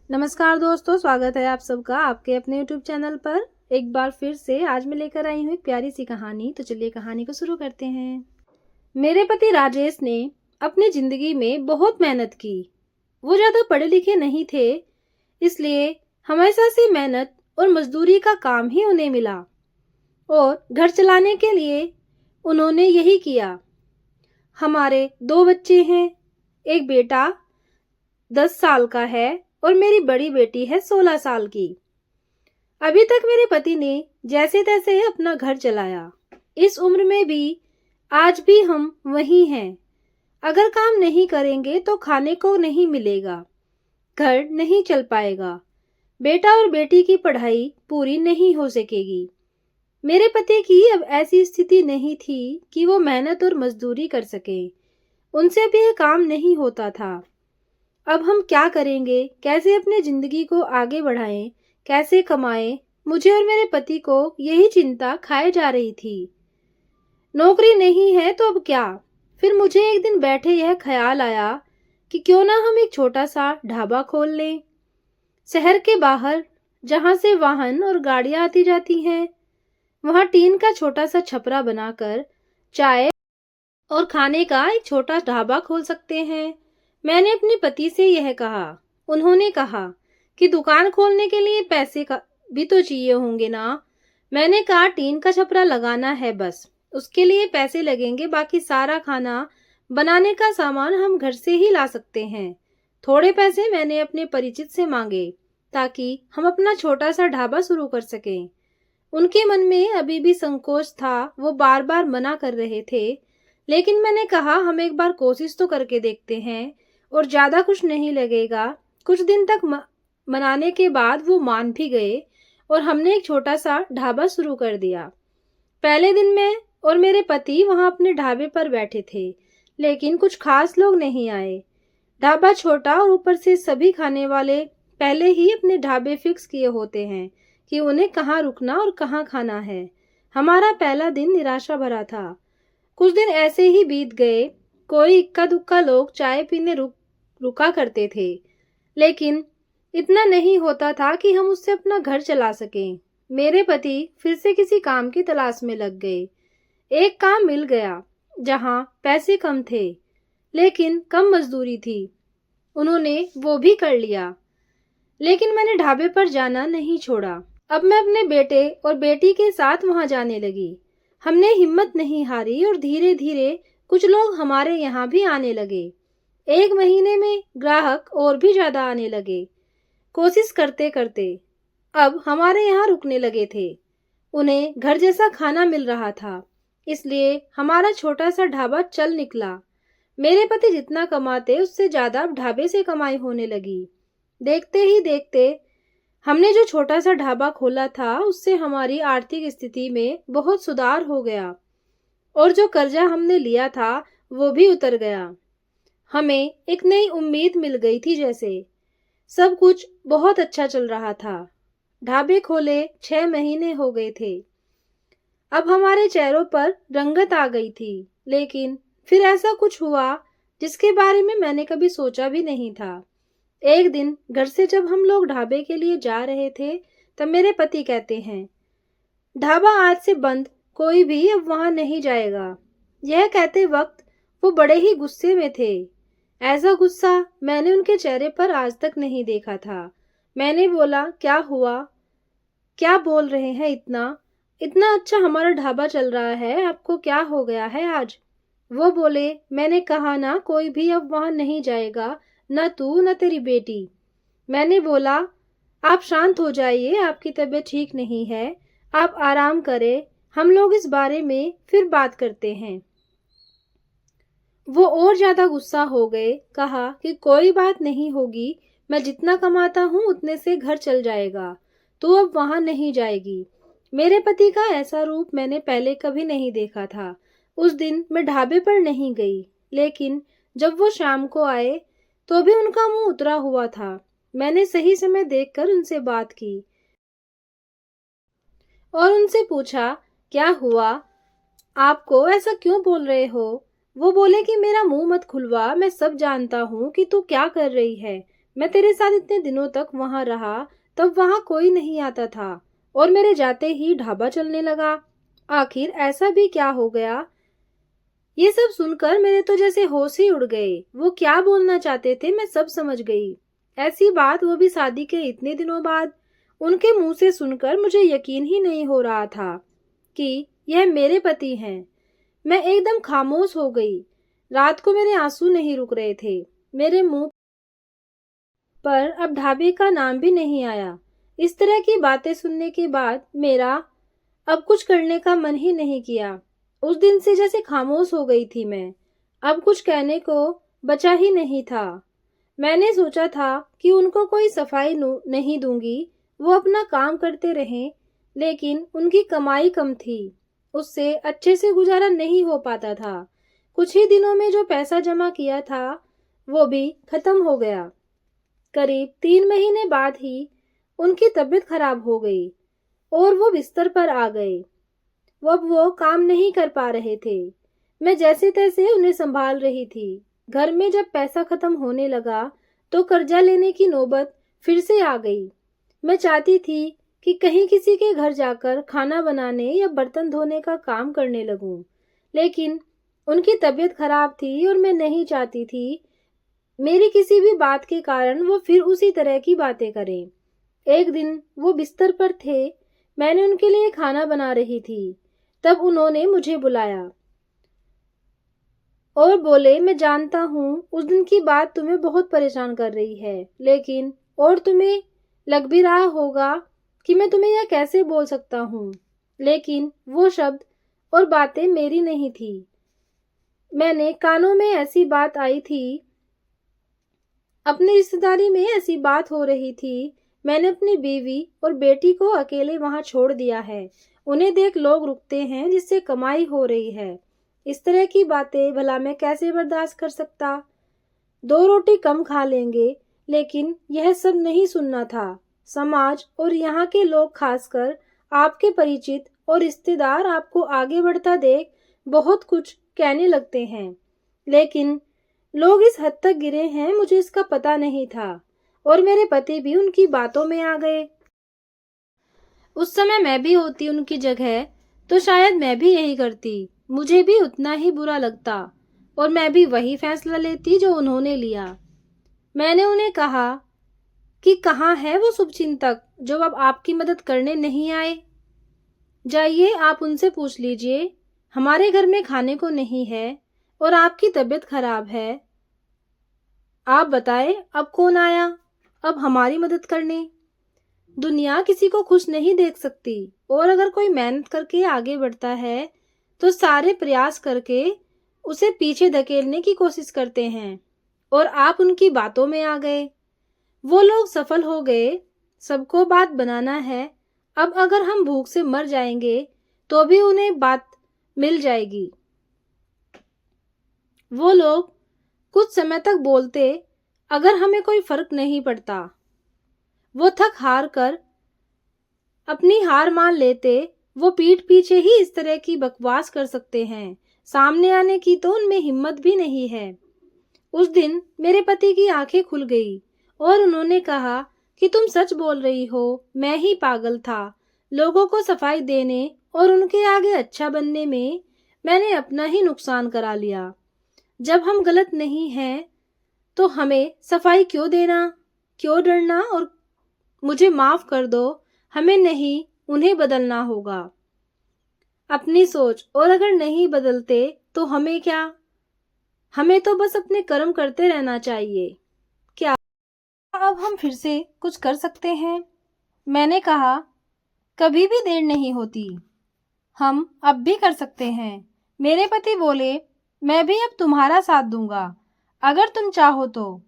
नमस्कार दोस्तों, स्वागत है आप सबका आपके अपने YouTube चैनल पर। एक बार फिर से आज मैं लेकर आई हूँ एक प्यारी सी कहानी। तो चलिए कहानी को शुरू करते हैं। मेरे पति राजेश ने अपनी जिंदगी में बहुत मेहनत की। वो ज़्यादा पढ़े लिखे नहीं थे, इसलिए हमेशा से मेहनत और मजदूरी का काम ही उन्हें मिला और घर चलाने के लिए उन्होंने यही किया। हमारे 2 बच्चे हैं। एक बेटा 10 साल का है और मेरी बड़ी बेटी है 16 साल की। अभी तक मेरे पति ने जैसे तैसे अपना घर चलाया। इस उम्र में भी आज भी हम वही हैं। अगर काम नहीं करेंगे तो खाने को नहीं मिलेगा, घर नहीं चल पाएगा, बेटा और बेटी की पढ़ाई पूरी नहीं हो सकेगी। मेरे पति की अब ऐसी स्थिति नहीं थी कि वो मेहनत और मजदूरी कर सके। उनसे भी ये काम नहीं होता था। अब हम क्या करेंगे, कैसे अपनी जिंदगी को आगे बढ़ाएं, कैसे कमाएं? मुझे और मेरे पति को यही चिंता खाए जा रही थी। नौकरी नहीं है तो अब क्या? फिर मुझे एक दिन बैठे यह ख्याल आया कि क्यों ना हम एक छोटा सा ढाबा खोल लें। शहर के बाहर जहां से वाहन और गाड़ियां आती जाती हैं, वहां टीन का छोटा सा छपरा बनाकर चाय और खाने का एक छोटा ढाबा खोल सकते हैं। मैंने अपने पति से यह कहा। उन्होंने कहा कि दुकान खोलने के लिए पैसे का भी तो चाहिए होंगे ना। मैंने कहा टीन का छपरा लगाना है बस, उसके लिए पैसे लगेंगे, बाकी सारा खाना बनाने का सामान हम घर से ही ला सकते हैं। थोड़े पैसे मैंने अपने परिचित से मांगे ताकि हम अपना छोटा सा ढाबा शुरू कर सकें। उनके मन में अभी भी संकोच था, वो बार बार मना कर रहे थे, लेकिन मैंने कहा हम एक बार कोशिश तो करके देखते हैं और ज़्यादा कुछ नहीं लगेगा। कुछ दिन तक मनाने के बाद वो मान भी गए और हमने एक छोटा सा ढाबा शुरू कर दिया। पहले दिन मैं और मेरे पति वहाँ अपने ढाबे पर बैठे थे, लेकिन कुछ खास लोग नहीं आए। ढाबा छोटा और ऊपर से सभी खाने वाले पहले ही अपने ढाबे फिक्स किए होते हैं कि उन्हें कहाँ रुकना और कहाँ खाना है। हमारा पहला दिन निराशा भरा था। कुछ दिन ऐसे ही बीत गए। कोई इक्का दुक्का लोग चाय पीने रुका करते थे, लेकिन इतना नहीं होता था कि हम उससे अपना घर चला सकें। मेरे पति फिर से किसी काम की तलाश में लग गए। एक काम मिल गया जहां पैसे कम थे लेकिन कम मजदूरी थी। उन्होंने वो भी कर लिया, लेकिन मैंने ढाबे पर जाना नहीं छोड़ा। अब मैं अपने बेटे और बेटी के साथ वहां जाने लगी। हमने हिम्मत नहीं हारी और धीरे धीरे कुछ लोग हमारे यहाँ भी आने लगे। एक महीने में ग्राहक और भी ज्यादा आने लगे। कोशिश करते करते अब हमारे यहाँ रुकने लगे थे। उन्हें घर जैसा खाना मिल रहा था, इसलिए हमारा छोटा सा ढाबा चल निकला। मेरे पति जितना कमाते उससे ज्यादा अब ढाबे से कमाई होने लगी। देखते ही देखते हमने जो छोटा सा ढाबा खोला था उससे हमारी आर्थिक स्थिति में बहुत सुधार हो गया और जो कर्जा हमने लिया था वो भी उतर गया। हमें एक नई उम्मीद मिल गई थी। जैसे सब कुछ बहुत अच्छा चल रहा था। ढाबे खोले 6 महीने हो गए थे। अब हमारे चेहरों पर रंगत आ गई थी, लेकिन फिर ऐसा कुछ हुआ जिसके बारे में मैंने कभी सोचा भी नहीं था। एक दिन घर से जब हम लोग ढाबे के लिए जा रहे थे, तब मेरे पति कहते हैं, ढाबा आज से बंद, कोई भी अब वहां नहीं जाएगा। यह कहते वक्त वो बड़े ही गुस्से में थे। ऐसा गुस्सा मैंने उनके चेहरे पर आज तक नहीं देखा था। मैंने बोला, क्या हुआ, क्या बोल रहे हैं? इतना इतना अच्छा हमारा ढाबा चल रहा है, आपको क्या हो गया है आज? वो बोले, मैंने कहा ना कोई भी अब वहां नहीं जाएगा, न तू न तेरी बेटी। मैंने बोला, आप शांत हो जाइए, आपकी तबीयत ठीक नहीं है, आप आराम करें, हम लोग इस बारे में फिर बात करते हैं। वो और ज्यादा गुस्सा हो गए। कहा कि कोई बात नहीं होगी, मैं जितना कमाता हूँ उतने से घर चल जाएगा, तू अब वहां नहीं जाएगी। मेरे पति का ऐसा रूप मैंने पहले कभी नहीं देखा था। उस दिन मैं ढाबे पर नहीं गई, लेकिन जब वो शाम को आए तो भी उनका मुंह उतरा हुआ था। मैंने सही समय देखकर उनसे बात की और उनसे पूछा, क्या हुआ, आपको ऐसा क्यों बोल रहे हो? वो बोले कि मेरा मुंह मत खुलवा, मैं सब जानता हूँ कि तू क्या कर रही है। मैं तेरे साथ इतने दिनों तक वहां रहा, तब वहां कोई नहीं आता था और मेरे जाते ही ढाबा चलने लगा। आखिर ऐसा भी क्या हो गया? ये सब सुनकर मेरे तो जैसे होश ही उड़ गए। वो क्या बोलना चाहते थे मैं सब समझ गई। ऐसी बात, वो भी शादी के इतने दिनों बाद। उनके मुंह से सुनकर मुझे यकीन ही नहीं हो रहा था कि यह मेरे पति हैं। मैं एकदम खामोश हो गई। रात को मेरे आंसू नहीं रुक रहे थे। मेरे मुंह पर अब ढाबे का नाम भी नहीं आया। इस तरह की बातें सुनने के बाद मेरा अब कुछ करने का मन ही नहीं किया। उस दिन से जैसे खामोश हो गई थी मैं। अब कुछ कहने को बचा ही नहीं था। मैंने सोचा था कि उनको कोई सफाई नहीं दूंगी, वो अपना काम करते रहें, लेकिन उनकी कमाई कम थी, उससे अच्छे से गुजारा नहीं हो पाता था। कुछ ही दिनों में जो पैसा जमा किया था वो भी खत्म हो गया। करीब 3 महीने बाद ही उनकी तबीयत खराब हो गई और वो बिस्तर पर आ गए। अब वो काम नहीं कर पा रहे थे। मैं जैसे तैसे उन्हें संभाल रही थी। घर में जब पैसा खत्म होने लगा तो कर्जा लेने की नौबत फिर से आ गई। मैं चाहती थी कि कहीं किसी के घर जाकर खाना बनाने या बर्तन धोने का काम करने लगूं, लेकिन उनकी तबीयत खराब थी और मैं नहीं चाहती थी मेरी किसी भी बात के कारण वो फिर उसी तरह की बातें करें। एक दिन वो बिस्तर पर थे, मैंने उनके लिए खाना बना रही थी, तब उन्होंने मुझे बुलाया और बोले, मैं जानता हूँ उस दिन की बात तुम्हें बहुत परेशान कर रही है, लेकिन और तुम्हें लग भी रहा होगा कि मैं तुम्हें यह कैसे बोल सकता हूँ, लेकिन वो शब्द और बातें मेरी नहीं थी। मैंने कानों में ऐसी बात आई थी, अपनी रिश्तेदारी में ऐसी बात हो रही थी। मैंने अपनी बीवी और बेटी को अकेले वहां छोड़ दिया है। उन्हें देख लोग रुकते हैं जिससे कमाई हो रही है। इस तरह की बातें भला मैं कैसे बर्दाश्त कर सकता? 2 रोटी कम खा लेंगे, लेकिन यह सब नहीं सुनना था। समाज और यहाँ के लोग, खासकर आपके परिचित और रिश्तेदार, आपको आगे बढ़ता देख बहुत कुछ कहने लगते हैं, लेकिन लोग इस हद तक गिरे हैं मुझे इसका पता नहीं था। और मेरे पति भी उनकी बातों में आ गए। उस समय मैं भी होती उनकी जगह तो शायद मैं भी यही करती। मुझे भी उतना ही बुरा लगता और मैं भी वही फैसला लेती जो उन्होंने लिया। मैंने उन्हें कहा कि कहाँ है वो शुभचिंतक जो अब आपकी मदद करने नहीं आए? जाइए, आप उनसे पूछ लीजिए। हमारे घर में खाने को नहीं है और आपकी तबीयत खराब है। आप बताएं, अब कौन आया अब हमारी मदद करने? दुनिया किसी को खुश नहीं देख सकती, और अगर कोई मेहनत करके आगे बढ़ता है तो सारे प्रयास करके उसे पीछे धकेलने की कोशिश करते हैं, और आप उनकी बातों में आ गए। वो लोग सफल हो गए, सबको बात बनाना है। अब अगर हम भूख से मर जाएंगे तो भी उन्हें बात मिल जाएगी। वो लोग कुछ समय तक बोलते, अगर हमें कोई फर्क नहीं पड़ता। वो थक हार कर अपनी हार मान लेते। वो पीठ पीछे ही इस तरह की बकवास कर सकते हैं, सामने आने की तो उनमें हिम्मत भी नहीं है। उस दिन मेरे पति की आंखें खुल गई और उन्होंने कहा कि तुम सच बोल रही हो, मैं ही पागल था। लोगों को सफाई देने और उनके आगे अच्छा बनने में मैंने अपना ही नुकसान करा लिया। जब हम गलत नहीं हैं तो हमें सफाई क्यों देना, क्यों डरना? और मुझे माफ कर दो, हमें नहीं, उन्हें बदलना होगा अपनी सोच। और अगर नहीं बदलते तो हमें क्या? हमें तो बस अपने कर्म करते रहना चाहिए। क्या अब हम फिर से कुछ कर सकते हैं? मैंने कहा, कभी भी देर नहीं होती, हम अब भी कर सकते हैं। मेरे पति बोले, मैं भी अब तुम्हारा साथ दूंगा अगर तुम चाहो तो।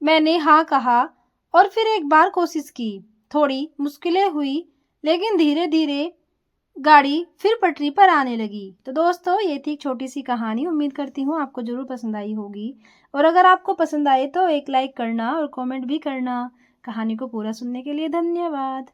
मैंने हाँ कहा और फिर एक बार कोशिश की। थोड़ी मुश्किलें हुई, लेकिन धीरे धीरे गाड़ी फिर पटरी पर आने लगी। तो दोस्तों, ये थी एक छोटी सी कहानी। उम्मीद करती हूँ आपको जरूर पसंद आई होगी, और अगर आपको पसंद आए तो एक लाइक करना और कमेंट भी करना। कहानी को पूरा सुनने के लिए धन्यवाद।